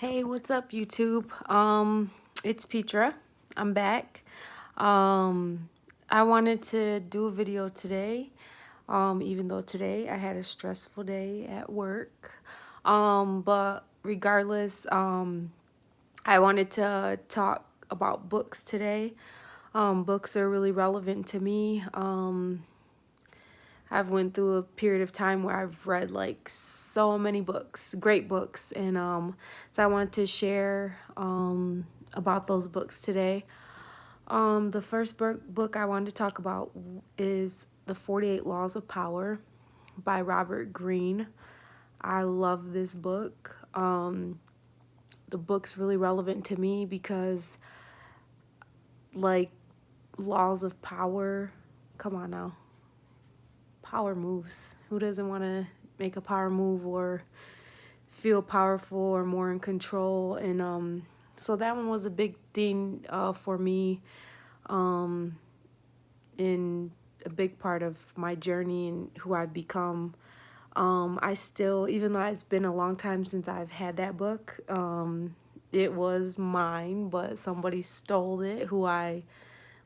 Hey, what's up, YouTube? It's Petra. I'm back. I wanted to do a video today, even though today I had a stressful day at work. But regardless, I wanted to talk about books today. Books are really relevant to me. I've went through a period of time where I've read like so many books, great books, and so I wanted to share about those books today. The first book I wanted to talk about is The 48 Laws of Power by Robert Greene. I love this book. The book's really relevant to me because, like, laws of power, come on now. Power moves. Who doesn't want to make a power move or feel powerful or more in control? And so that one was a big thing for me, in a big part of my journey and who I've become. I still, even though it's been a long time since I've had that book, it was mine, but somebody stole it who I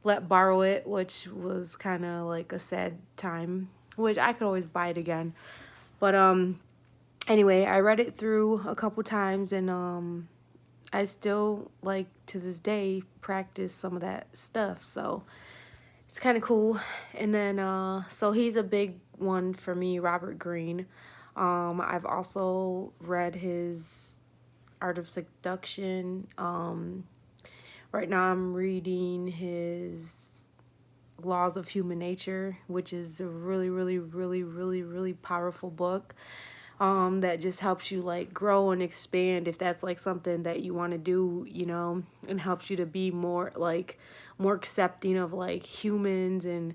let borrow it, which was kind of like a sad time, which I could always buy it again. But anyway, I read it through a couple times, and I still, like, to this day practice some of that stuff, so it's kind of cool. And then so he's a big one for me, Robert Greene. I've also read his Art of Seduction. Right now I'm reading his Laws of Human Nature, which is a really powerful book, that just helps you like grow and expand if that's like something that you want to do, and helps you to be more accepting of like humans, and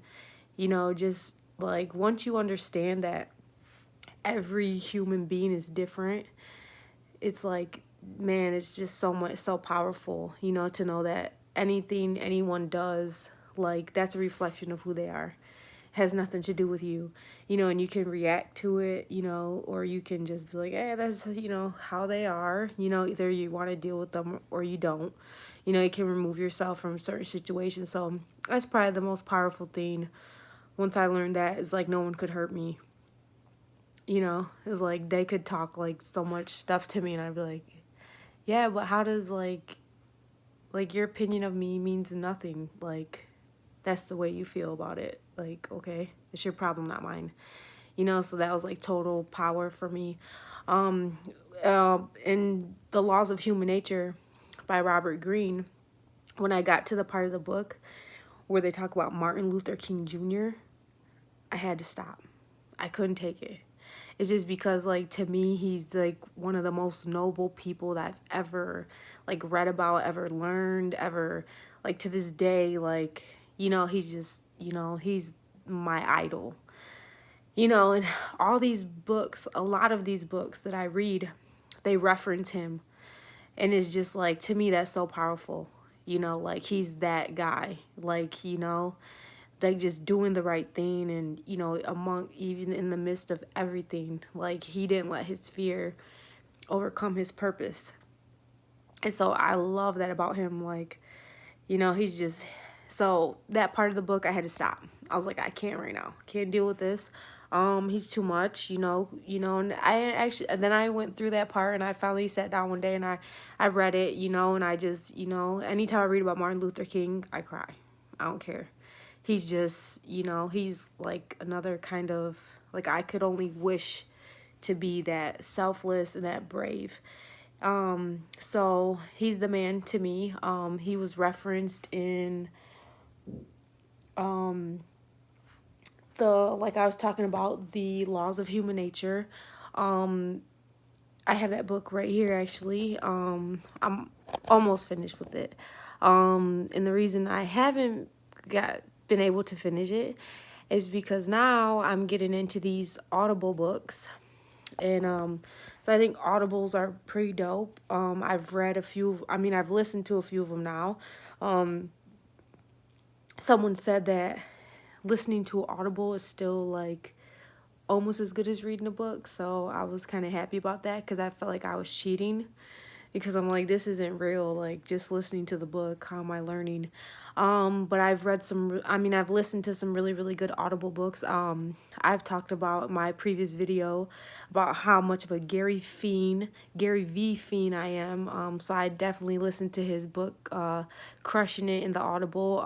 just like once you understand that every human being is different, it's like, man, it's just so powerful, to know that anything anyone does, like, that's a reflection of who they are. Has nothing to do with you, and you can react to it, or you can just be like, hey, that's, how they are, either you want to deal with them or you don't. You can remove yourself from certain situations. So that's probably the most powerful thing. Once I learned that, is like no one could hurt me. It's like they could talk like so much stuff to me and I'd be like, yeah, but how does like your opinion of me means nothing. Like, that's the way you feel about it. Like, okay, it's your problem, not mine. So that was like total power for me. In The Laws of Human Nature by Robert Greene, when I got to the part of the book where they talk about Martin Luther King Jr., I had to stop. I couldn't take it. It's just because, like, to me, he's like one of the most noble people that I've ever like read about, ever learned, ever, like, to this day, like, he's just, he's my idol. And all these books, a lot of these books that I read, they reference him. And it's just like, to me, that's so powerful. Like, he's that guy. Like just doing the right thing, and among, even in the midst of everything, like, he didn't let his fear overcome his purpose. And so I love that about him. Like, he's just, so that part of the book I had to stop. I was like, I can't right now, can't deal with this. He's too much, and I actually, and then I went through that part and I finally sat down one day and I read it, and I just, anytime I read about Martin Luther King, I cry. I don't care. He's just, he's like another kind of, like, I could only wish to be that selfless and that brave. So he's the man to me. He was referenced in, the, like I was talking about, The Laws of Human Nature. I have that book right here, actually. I'm almost finished with it. And the reason I haven't been able to finish it is because now I'm getting into these Audible books. And so I think Audibles are pretty dope. I've read a few, I mean, I've listened to a few of them now. Someone said that listening to Audible is still like almost as good as reading a book. So I was kind of happy about that because I felt like I was cheating. because I'm like, this isn't real. Like, just listening to the book, how am I learning? But I've read some, I mean, I've listened to some really, really good Audible books. I've talked about my previous video about how much of a Gary V fiend I am. So I definitely listened to his book, Crushing It in the Audible.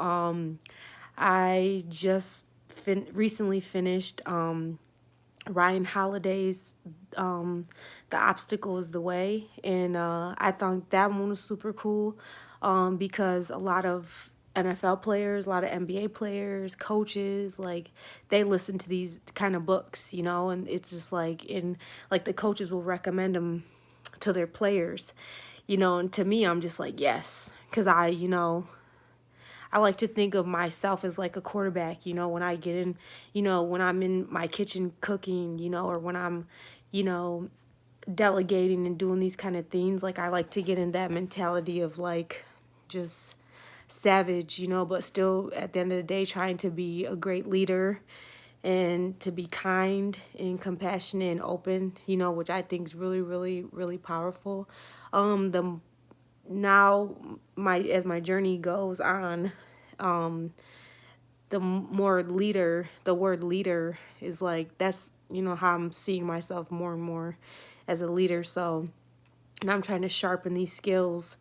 I just recently finished Ryan Holiday's The Obstacle is the Way. And I thought that one was super cool because a lot of NFL players, a lot of NBA players, coaches, like they listen to these kind of books, you know, and it's just like like the coaches will recommend them to their players, you know, and to me, I'm just like, yes, because I like to think of myself as like a quarterback, you know, when I get in, you know, when I'm in my kitchen cooking, you know, or when I'm, you know, delegating and doing these kind of things. Like I like to get in that mentality of like just savage, you know, but still at the end of the day trying to be a great leader and to be kind and compassionate and open, you know, which I think is really, really, really powerful. The now my as my journey goes on, the word leader is like that's how I'm seeing myself more and more as a leader. So, and I'm trying to sharpen these skills,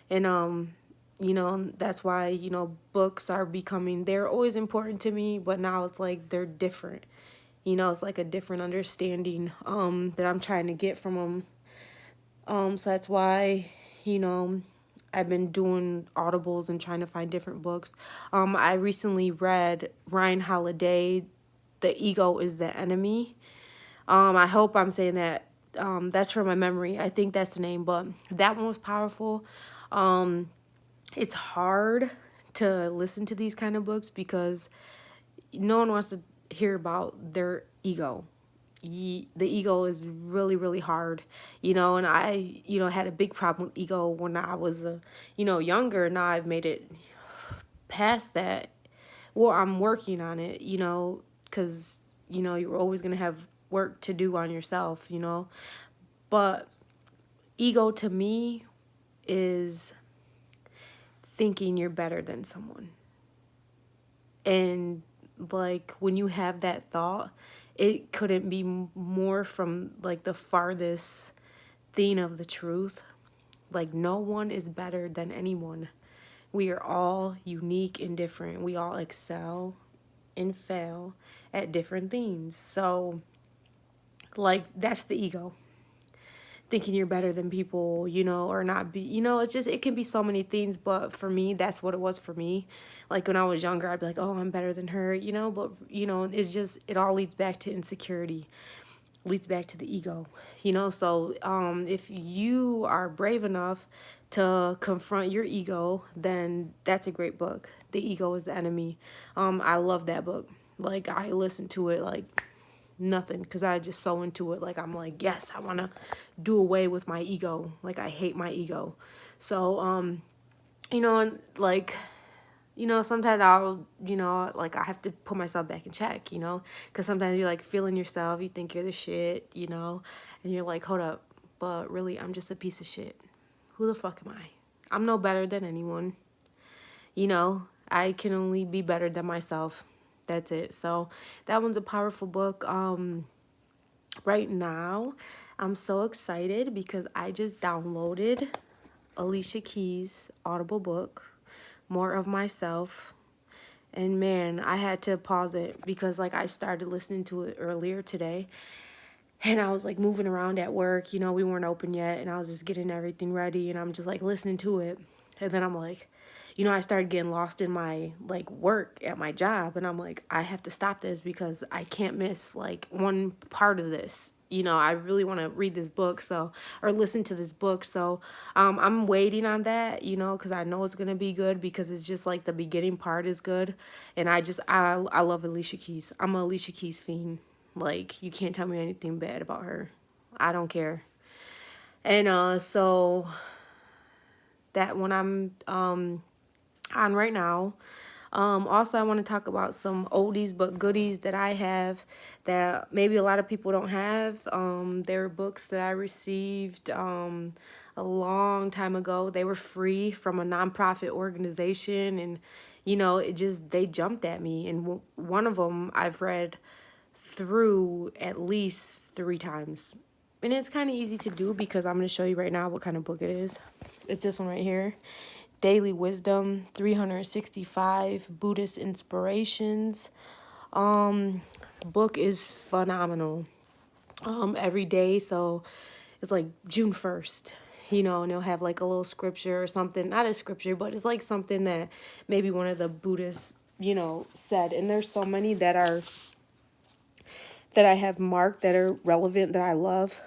and that's why books are becoming, they're always important to me, but now it's like they're different. It's like a different understanding that I'm trying to get from them. So that's why, you know, I've been doing audibles and trying to find different books. I recently read Ryan Holiday, The Ego is the Enemy. I hope I'm saying that. That's from my memory. I think that's the name, but that one was powerful. It's hard to listen to these kind of books because no one wants to hear about their ego. The ego is really, really hard, and I, had a big problem with ego when I was, younger. Now I've made it past that. Well, I'm working on it, because, you're always going to have work to do on yourself, but ego to me is thinking you're better than someone. And like when you have that thought, it couldn't be more from like the farthest thing of the truth. Like no one is better than anyone. We are all unique and different. We all excel and fail at different things. So like that's the ego. Thinking you're better than people, or not be, it's just, it can be so many things, but for me, that's what it was for me. Like when I was younger, I'd be like, oh, I'm better than her, but, it's just, it all leads back to insecurity, leads back to the ego, so if you are brave enough to confront your ego, then that's a great book. The Ego is the Enemy. I love that book. Like I listened to it like nothing because I just so into it. Like I'm like, yes, I want to do away with my ego. Like I hate my ego. So and like sometimes I'll like I have to put myself back in check, because sometimes you're like feeling yourself, you think you're the shit, and you're like, hold up, but really I'm just a piece of shit. Who the fuck am I? I'm no better than anyone. I can only be better than myself. That's it. So that one's a powerful book. Right now, I'm so excited because I just downloaded Alicia Keys' Audible book, More of Myself. And man, I had to pause it because like I started listening to it earlier today. And I was like moving around at work, we weren't open yet, and I was just getting everything ready, and I'm just like listening to it. And then I'm like, I started getting lost in my like work at my job, and I'm like, I have to stop this because I can't miss like one part of this. I really want to read this book, or listen to this book. So I'm waiting on that, because I know it's going to be good because it's just like the beginning part is good. And I love Alicia Keys. I'm a Alicia Keys fiend. Like, you can't tell me anything bad about her. I don't care. And so that one I'm on right now. Also, I want to talk about some oldies but goodies that I have that maybe a lot of people don't have. There are books that I received a a long time ago. They were free from a nonprofit organization, and they jumped at me. And one of them I've read through at least 3 times. And it's kind of easy to do because I'm going to show you right now what kind of book it is. It's this one right here. Daily Wisdom, 365 Buddhist Inspirations. Book is phenomenal. Every day, so it's like June 1st, and they'll have like a little scripture or something, not a scripture, but it's like something that maybe one of the Buddhists, said. And there's so many that I have marked that are relevant that I love.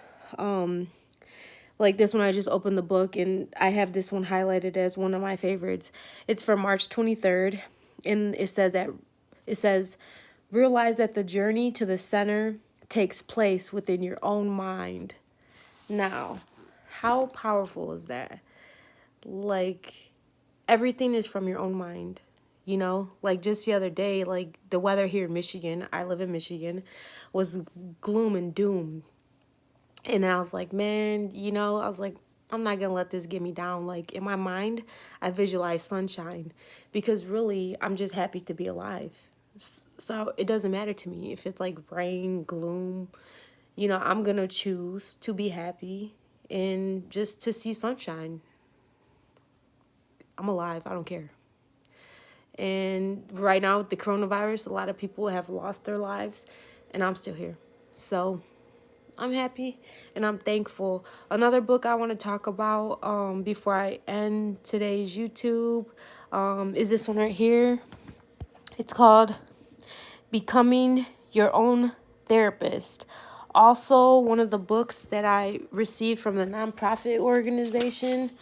Like this one, I just opened the book and I have this one highlighted as one of my favorites. It's from March 23rd, and it says, realize that the journey to the center takes place within your own mind. Now, how powerful is that? Like, everything is from your own mind, Like, just the other day, like, the weather here in Michigan, I live in Michigan, was gloom and doom. And then I was like, man, I'm not going to let this get me down. Like, in my mind, I visualize sunshine because really, I'm just happy to be alive. So it doesn't matter to me if it's like rain, gloom. I'm going to choose to be happy and just to see sunshine. I'm alive. I don't care. And right now with the coronavirus, a lot of people have lost their lives, and I'm still here. So I'm happy and I'm thankful. Another book I want to talk about before I end today's YouTube is this one right here. It's called Becoming Your Own Therapist. Also, one of the books that I received from the nonprofit organization.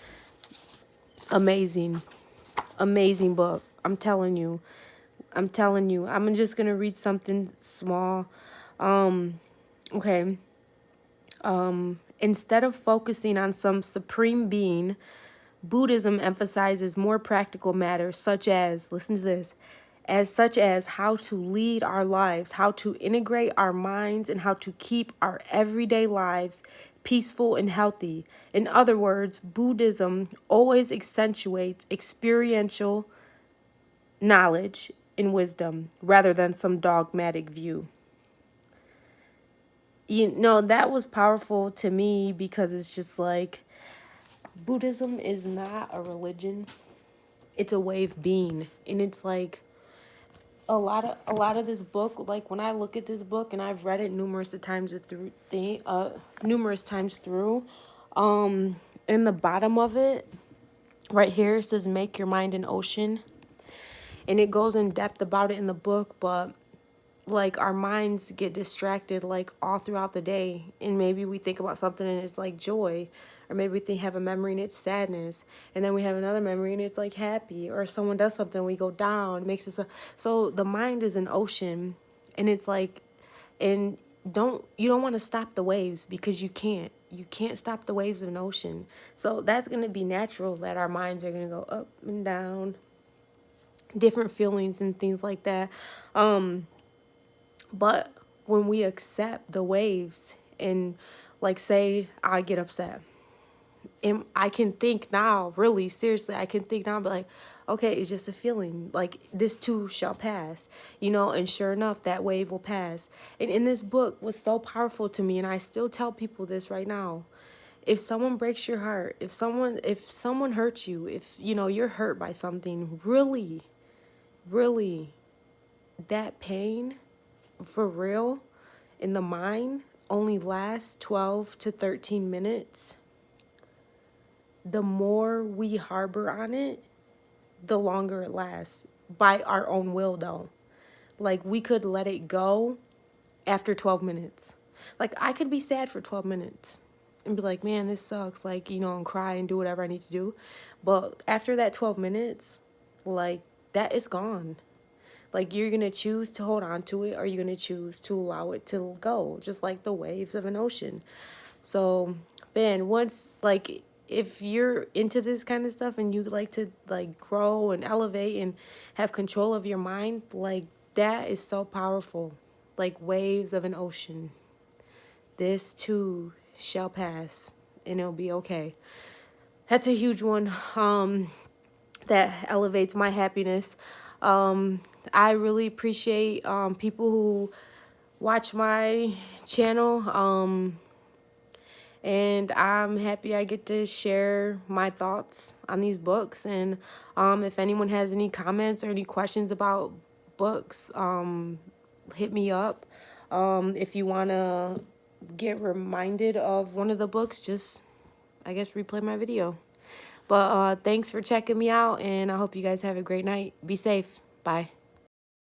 Amazing book. I'm telling you. I'm just going to read something small. Okay. Instead of focusing on some supreme being, Buddhism emphasizes more practical matters such as, listen to this, such as how to lead our lives, how to integrate our minds, and how to keep our everyday lives peaceful and healthy. In other words, Buddhism always accentuates experiential knowledge and wisdom rather than some dogmatic view. That was powerful to me because it's just like Buddhism is not a religion. It's a way of being. And it's like a lot of this book, like when I look at this book, and I've read it numerous times through, in the bottom of it, right here, it says make your mind an ocean. And it goes in depth about it in the book, but like our minds get distracted like all throughout the day, and maybe we think about something and it's like joy, or maybe we have a memory and it's sadness, and then we have another memory and it's like happy, or someone does something, we go down, it makes us so the mind is an ocean, and it's like, and you don't want to stop the waves because you can't stop the waves of an ocean. So that's going to be natural that our minds are going to go up and down, different feelings and things like that. But when we accept the waves, and like say I get upset, and I can think now, really seriously, I can think now, but like, okay, it's just a feeling, like this too shall pass, and sure enough, that wave will pass. And in this book was so powerful to me, and I still tell people this right now. If someone breaks your heart, if someone hurts you, if you're hurt by something, really, that pain, for real, in the mind, only lasts 12 to 13 minutes. The more we harbor on it, the longer it lasts. By our own will, though. Like, we could let it go after 12 minutes. Like, I could be sad for 12 minutes and be like, man, this sucks. Like, and cry and do whatever I need to do. But after that 12 minutes, like, that is gone. Like, you're going to choose to hold on to it, or you're going to choose to allow it to go, just like the waves of an ocean. So, man, once, like, if you're into this kind of stuff and you like to, like, grow and elevate and have control of your mind, like, that is so powerful. Like waves of an ocean. This too shall pass, and it'll be okay. that's a huge one. That elevates my happiness. I really appreciate people who watch my channel. And I'm happy I get to share my thoughts on these books. And if anyone has any comments or any questions about books, hit me up. If you want to get reminded of one of the books, just, I guess, replay my video. But thanks for checking me out, and I hope you guys have a great night. Be safe. Bye.